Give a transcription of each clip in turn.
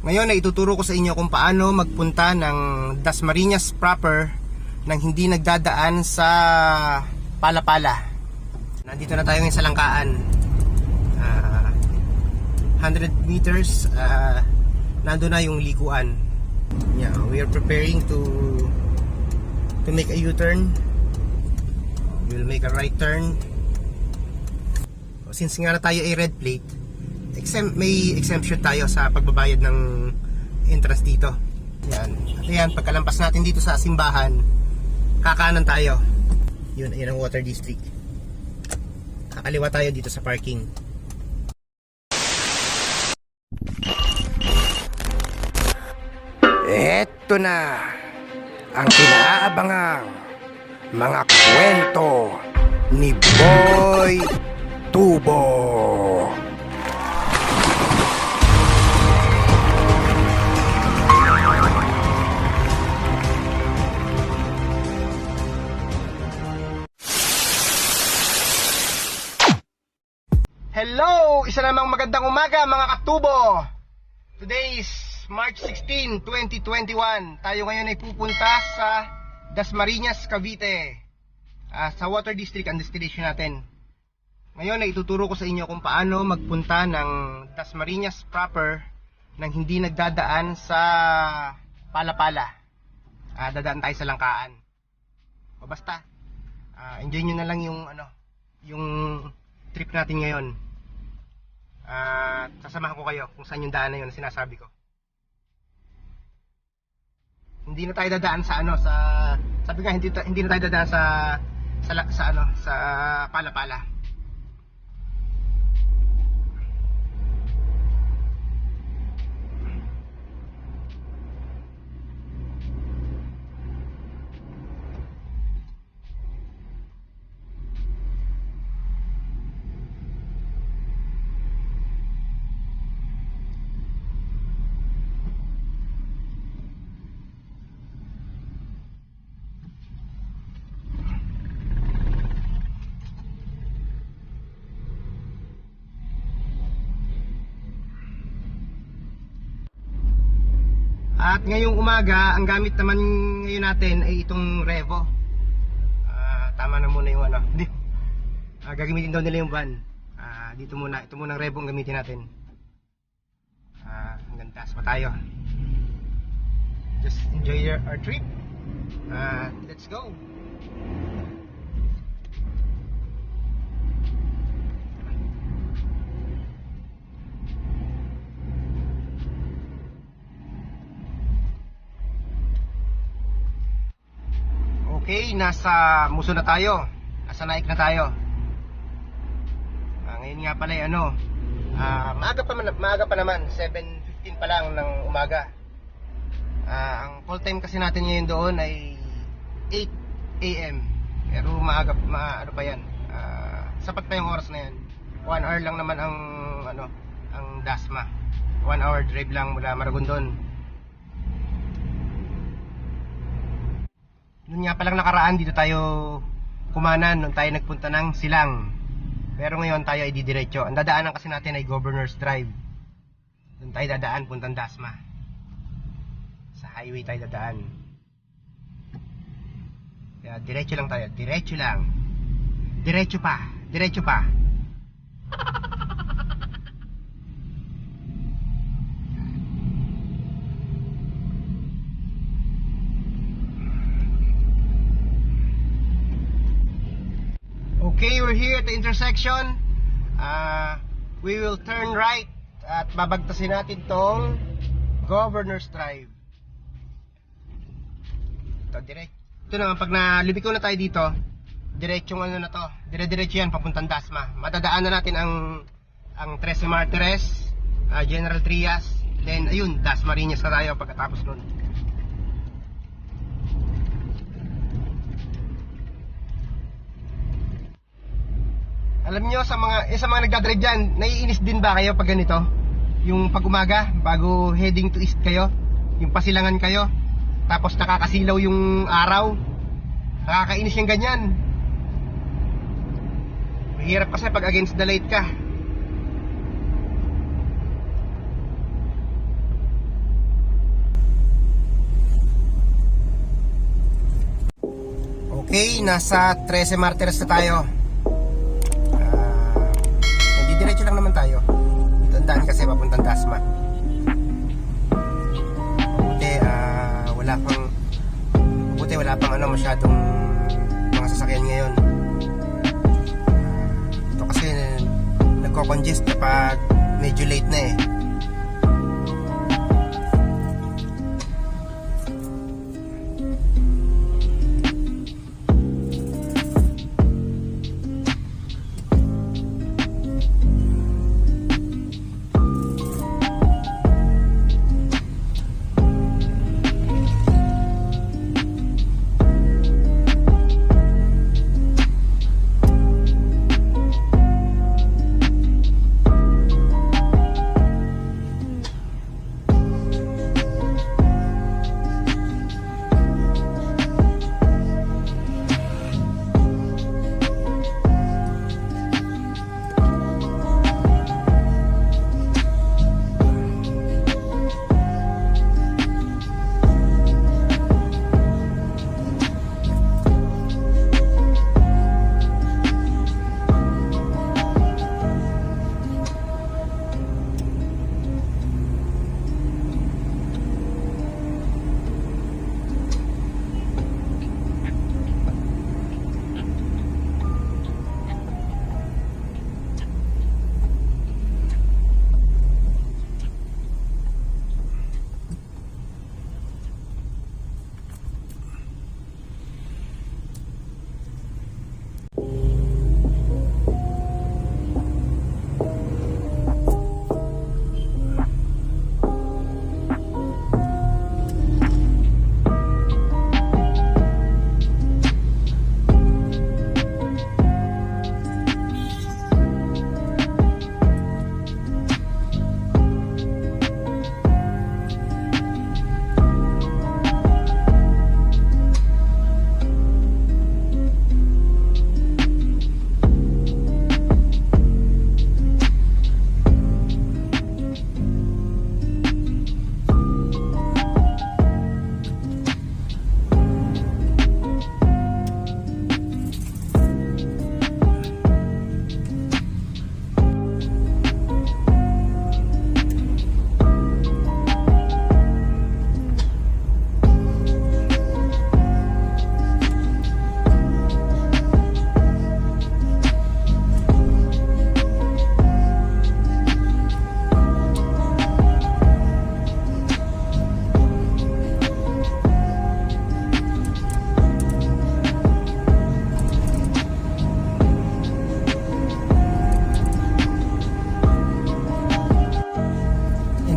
Ngayon ay ituturo ko sa inyo kung paano magpunta ng Dasmariñas proper nang hindi nagdadaan sa Palapala. Nandito na tayo ngayon sa Langkaan. 100 meters, nandun na yung likuan. Yeah, we are preparing to make a U-turn. We will make a right turn. Since nga na tayo ay red plate, may exemption tayo sa pagbabayad ng entrance dito. Yan. At yan, pagkalampas natin dito sa simbahan, kakanan tayo. Yun, ayan ang water district. Kakaliwa tayo dito sa parking. Eto na ang kinaabangang mga kwento ni Boy Tubo. Hello! Isa namang magandang umaga mga katubo! Today is March 16, 2021. Tayo ngayon ay pupunta sa Dasmariñas, Cavite. Sa Water District ang destination natin. Ngayon ay ituturo ko sa inyo kung paano magpunta ng Dasmariñas proper nang hindi nagdadaan sa Palapala. Dadaan tayo sa Langkaan. O basta, enjoy nyo na lang yung trip natin ngayon. Sasamahan ko kayo kung saan yung daan na yun na sinasabi ko. Hindi na tayo dadaan sa sabi nga hindi na tayo dadaan sa Palapala. At ngayong umaga, ang gamit naman ngayon natin ay itong Revo. Tama na muna yung gagamitin daw nila yung van. Ito muna ang Revo ang gamitin natin. Hanggang taas pa tayo. Just enjoy our trip. Let's go. Okay, nasa Muso na tayo. Nasa Naik na tayo. Ngayon nga pala maaga pa naman, 7:15 pa lang ng umaga. Ang call time kasi natin ngayon doon ay 8 AM. Pero maaga pa yan. Sapat pa yung oras na yan. 1 hour lang naman ang Dasma. 1 hour drive lang mula Maragondon. Noon nga palang nakaraan dito tayo kumanan nung tayo nagpunta ng Silang. Pero ngayon tayo ay didiretso. Ang dadaanan kasi natin ay Governor's Drive. Doon tayo dadaan puntang Dasma. Sa highway tayo dadaan. Kaya diretso lang tayo. Diretso lang. Diretso pa. Diretso pa. Okay, we're here at the intersection. We will turn right at babagtasin natin tong Governor's Drive. Ito naman, pag nalibiko na tayo dito, diretsong na to. Dire-diretso yan, papuntang Dasma. Matadaan na natin ang Trece Martires, General Trias, then ayun, Dasmariñas na tayo pagkatapos nun. Alam nyo, sa mga nagdadrive dyan, naiinis din ba kayo pag ganito? Yung pag umaga, bago heading to east kayo, yung pasilangan kayo, tapos nakakasilaw yung araw, nakakainis yung ganyan. Mahirap kasi pag against the light ka. Okay, nasa 13 Martires na tayo. Diretso lang naman tayo. Dito ang daan kasi papuntang Dasma. Wala pang masyadong mga sasakyan ngayon. Ito kasi nagko-congest kapag medyo late na eh.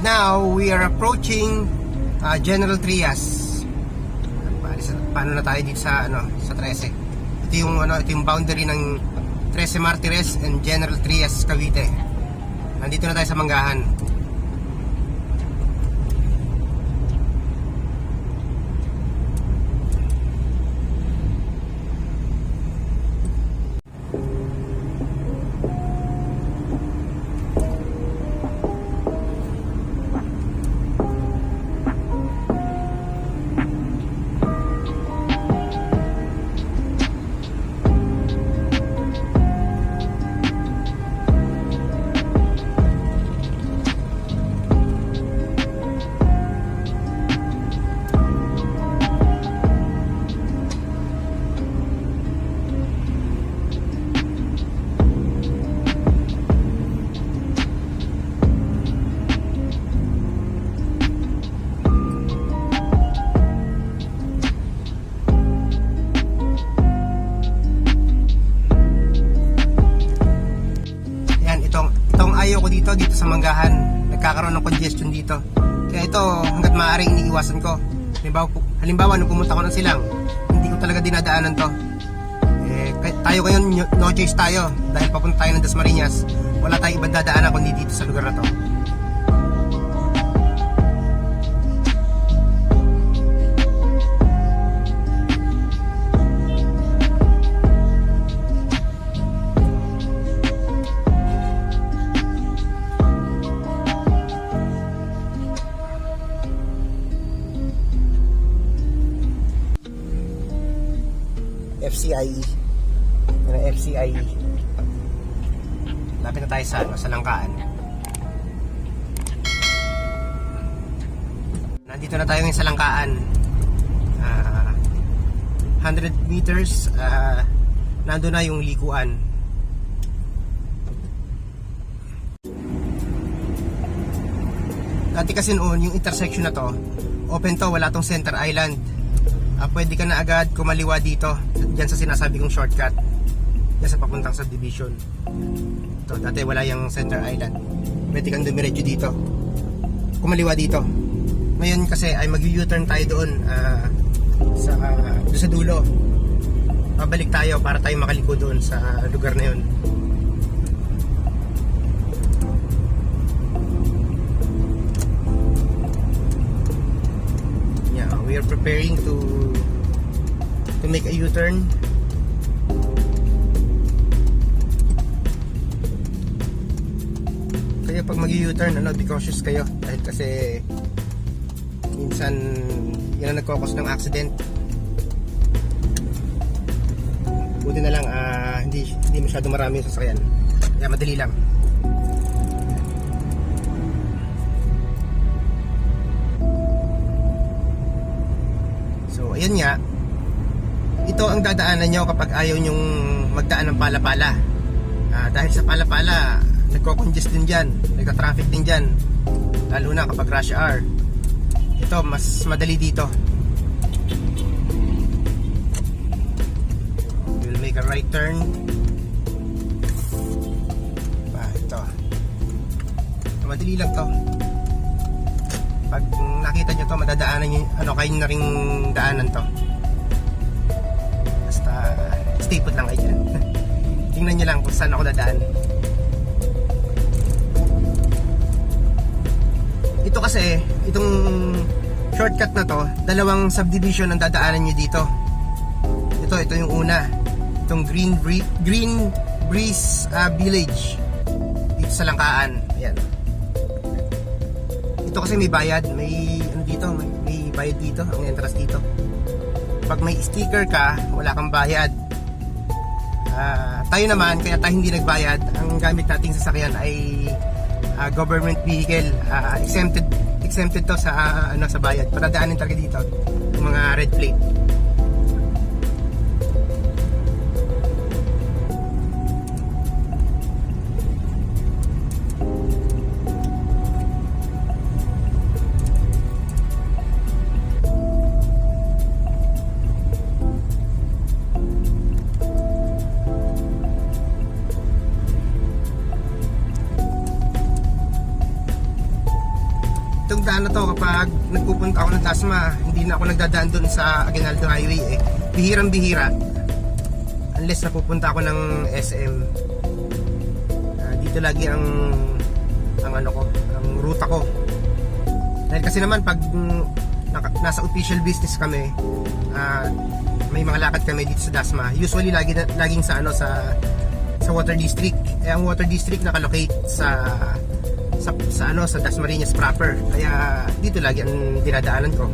Now we are approaching General Trias. Paano na tayo dito sa sa 13. Ito yung boundary ng 13 Martires and General Trias, Cavite. Nandito na tayo sa Manggahan. Dito sa Manggahan, nagkakaroon ng congestion dito. Kaya ito, hanggat maaari iniiwasan ko. Halimbawa, nung pumunta ko ng Silang, hindi ko talaga dinadaanan to. Tayo ngayon, no choice tayo. Dahil papunta tayo ng Dasmariñas, wala tayong ibang dadaanan kundi dito sa lugar na to. FCIE. Yan ang FCIE. Lapit na tayo sa, sa Langkaan. Nandito na tayo ngayon sa Langkaan. 100 meters, nandun na yung likuan. Dati kasi noon, yung intersection na to, open to, wala tong center island. Pwede ka na agad kumaliwa dito, dyan sa sinasabi kong shortcut, dyan sa papuntang subdivision. Ito, dati wala yung center island. Pwede kang dumiretso dito, kumaliwa dito. Ngayon kasi ay mag-U-turn tayo doon, doon sa dulo. Pabalik tayo para tayo makaliko doon sa lugar na yun. Yeah, we are preparing to make a U-turn. Kaya pag mag-U-turn, be cautious kayo dahil kasi minsan yan ang nagkakos ng accident. Buti na lang hindi masyado marami yung sasakyan, kaya madali lang. So ayan nga, ito ang dadaanan nyo kapag ayaw nyong magdaan ng pala-pala. Dahil sa pala-pala nagko-congest din dyan, nagka-traffic din dyan, lalo na kapag rush hour. Ito mas madali dito. We'll make a right turn. Ito madali lang to. Pag nakita nyo to, madadaanan nyo, kayo na ring daanan to. Basta stay put lang kayo dyan. Tingnan nyo lang kung saan ako dadaan. Ito kasi, itong shortcut na to, dalawang subdivision ang dadaanan nyo dito. Ito yung una. Itong Green Breeze Village dito sa Langkaan. Ayan. Ito kasi may bayad, may bayad dito, ang entrance dito. Pag may sticker ka, wala kang bayad. Tayo naman, kaya tayo hindi nagbayad. Ang gamit nating sasakyan ay government vehicle, exempted to sa sa bayad. Padadaanin talaga dito yung mga red plate. Itong daan na to, kapag nagpupunta ako ng Dasma, hindi na ako nagdadaan doon sa Aguinaldo Highway bihirang-bihira, unless napupunta ako ng SM. Dito lagi ang ruta ko. Dahil kasi naman pag nasa official business kami, may mga lakad kami dito sa Dasma. Usually laging sa Water District. Ang Water District nakalocate sa Dasmariñas proper. Kaya dito lagi ang dinadaanan ko.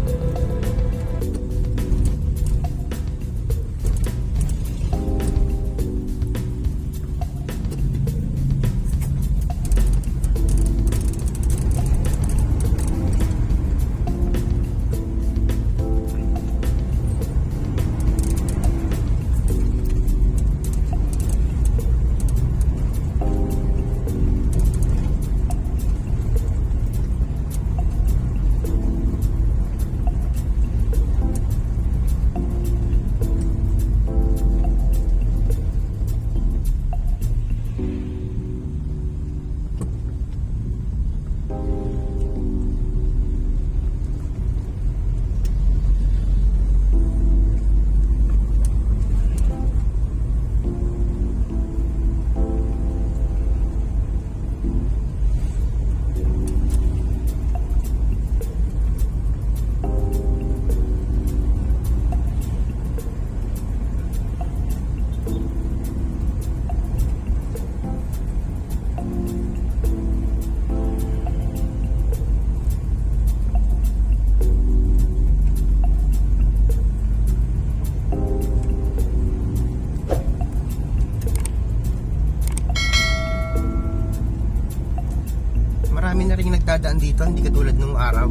dumadaan dito, hindi katulad nung araw.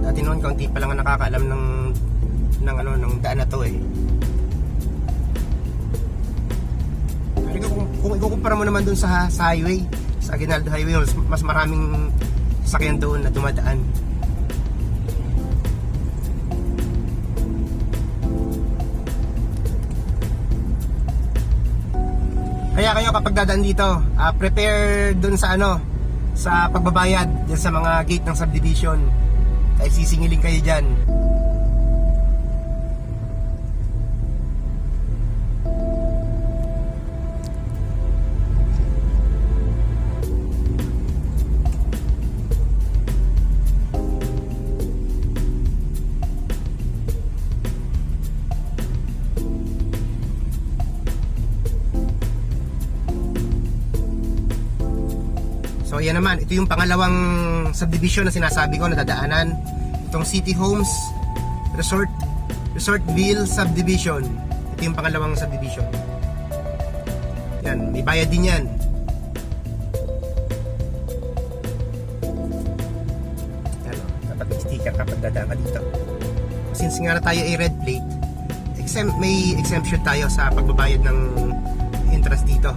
Dati noon kaunti pa lang ang nakakaalam ng daan na to eh. Pero kung ikukumpara mo naman dun sa highway, sa Aguinaldo Highway, mas maraming sasakyan doon na dumadaan. Kaya kayo kapag dadaan dito, prepare dun sa sa pagbabayad dyan sa mga gate ng subdivision. Kahit sisingilin kayo dyan. So yan naman, ito yung pangalawang subdivision na sinasabi ko na dadaanan. Itong City Homes Resortville Subdivision. Ito yung pangalawang subdivision. Yan, may bayad din yan. Yan, dapat may sticker kapag dadaan ka dito. Since nga na tayo ay red plate, may exemption tayo sa pagbabayad ng interest dito.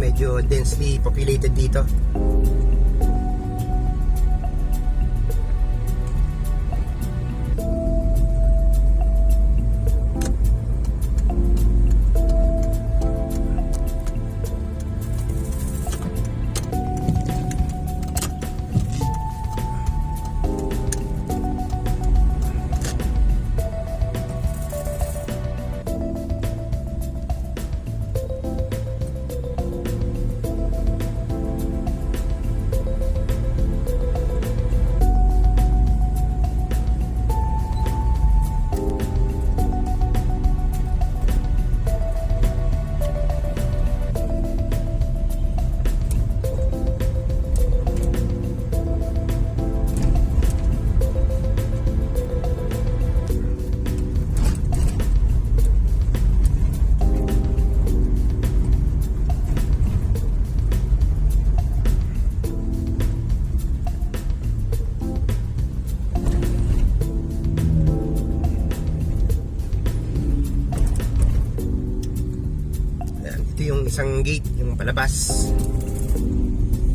Medyo densely populated dito. Yung isang gate, yung palabas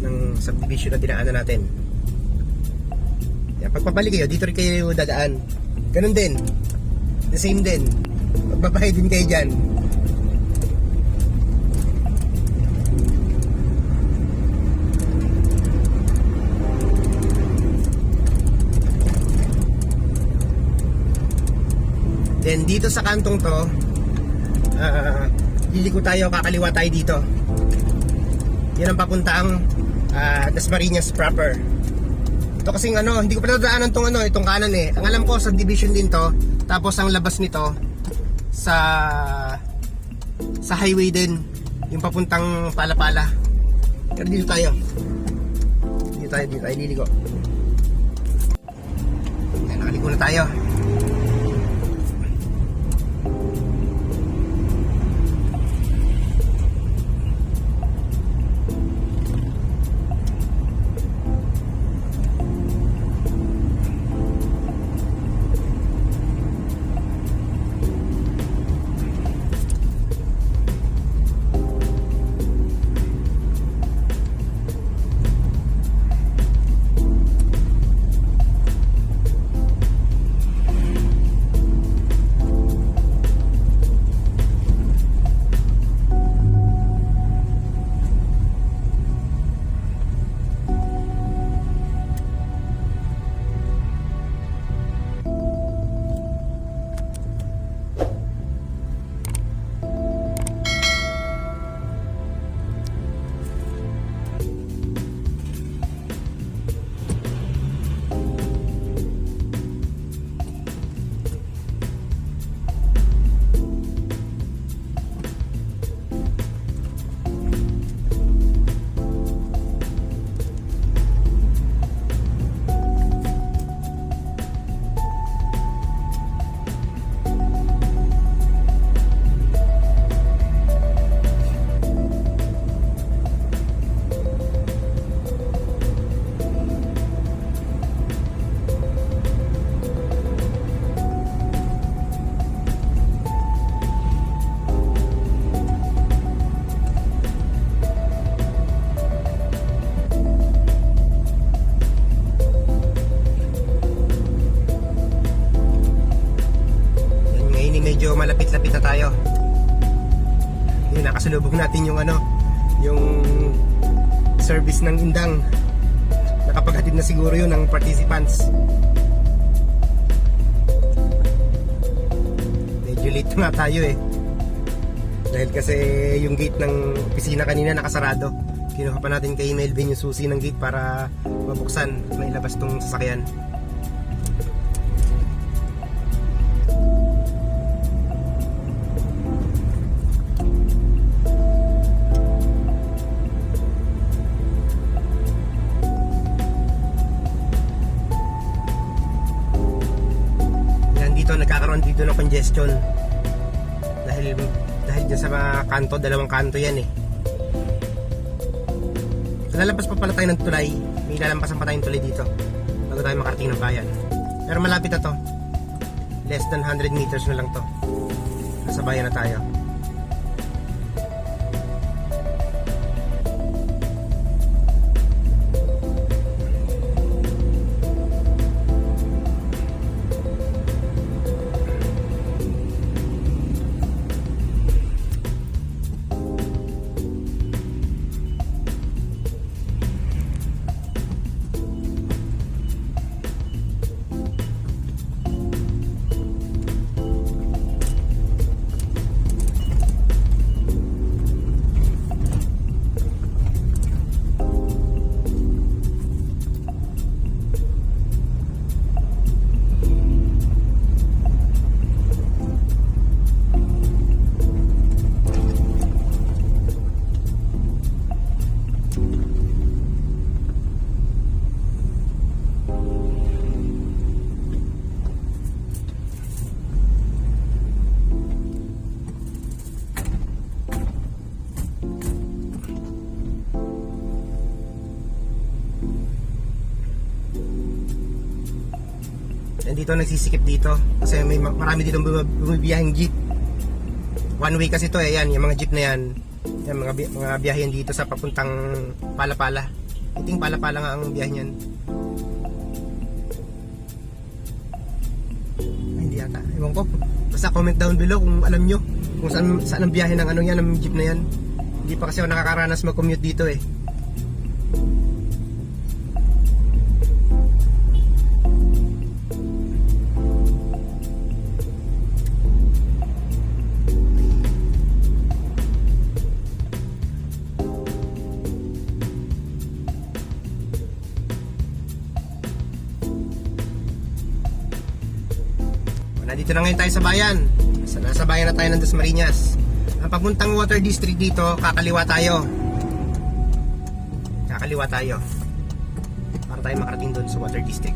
ng subdivision na dinaanan natin. Yan, pag pabalik kayo, dito rin kayo dadaan. Ganun din, the same din, magbabahay din kayo dyan. Then dito sa kantong to, liliko tayo, kakaliwa tayo dito. Yan ang papuntaang Dasmariñas proper. Ito kasing hindi ko pa nadaanan itong kanan eh. Ang alam ko, subdivision din to. Tapos ang labas nito sa highway din, yung papuntang Palapala. Pero dito tayo. Dito tayo liliko. Yan, nakaliko na tayo. lapit na tayo. Yun, nakasalubog natin yung yung service ng Indang. Nakapaghatid na siguro yun ng participants. Medyo late na nga tayo eh. Dahil kasi yung gate ng opisina kanina nakasarado. Kinuha pa natin kay Melvin yung susi ng gate para mabuksan at mailabas tong sasakyan. Nagkakaroon dito ng congestion dahil dyan sa mga kanto, dalawang kanto yan eh. Lalabas pa pala tayo ng tulay, may lalampasan pa tayong tulay dito bago tayo makarating ng bayan, pero malapit na to, less than 100 meters na lang to, nasa bayan na tayo. Dito nagsisikip dito kasi may marami dito bumibiyaheng jeep. One way kasi to eh, yan, yung mga jeep na yan, yan mga biyahe dito sa papuntang Palapala. Iting Palapala nga ang biyahe niyan. Ay, hindi yata, ewan ko. Basta comment down below kung alam nyo kung saan ang biyahe ng yan, ng jeep na yan. Hindi pa kasi ako nakakaranas mag-commute dito eh. Nandito na ngayon tayo sa bayan. Nasa bayan na tayo ng Dasmariñas. Ang papuntang Water District dito, kakaliwa tayo. Kakaliwa tayo para tayo makarating doon sa Water District.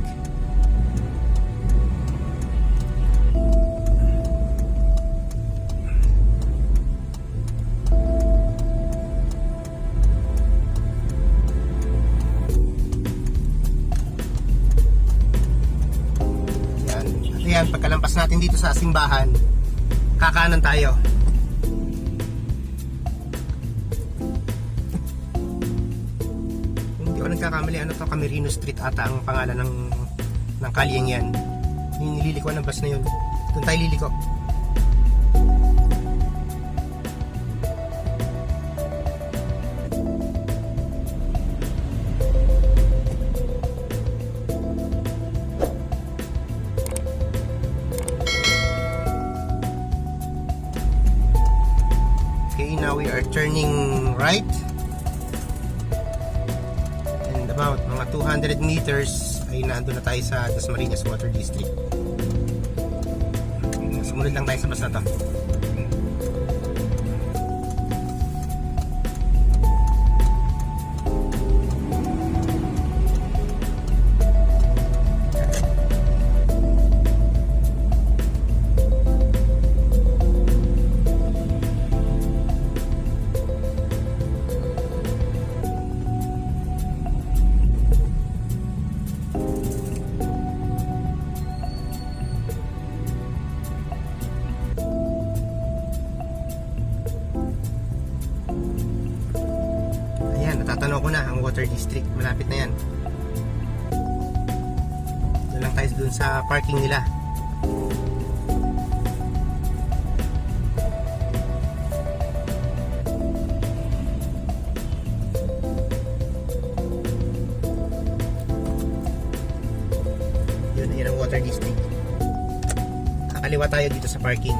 Pagkalampas natin dito sa simbahan, kakanan tayo. Kung hindi ako nagkakamali, Camerino Street ata ang pangalan ng kalyeng yan. Yung nililiko ng bus na yun, doon tayo liliko. Now we are turning right, and about mga 200 meters ay naandun na tayo sa Dasmariñas Water District. Sumunod lang tayo sa bus na to. Natatanaw ko na ang Water District, malapit na yan. Doon lang tayo dun sa parking nila. Yan ang water district. Kakaliwa tayo dito sa parking.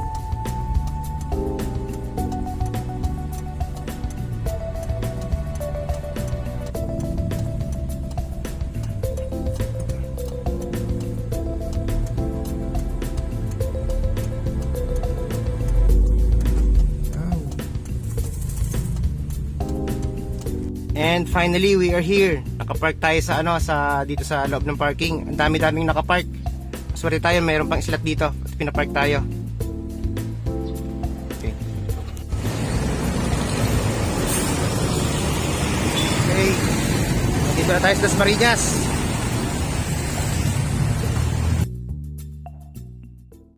And finally, we are here. Nakapark tayo sa dito sa loob ng parking. Ang dami-daming nakapark. Sorry tayo, mayroon pang slot dito. At pinapark tayo. Okay. Okay. Dito na tayo sa Dasmariñas.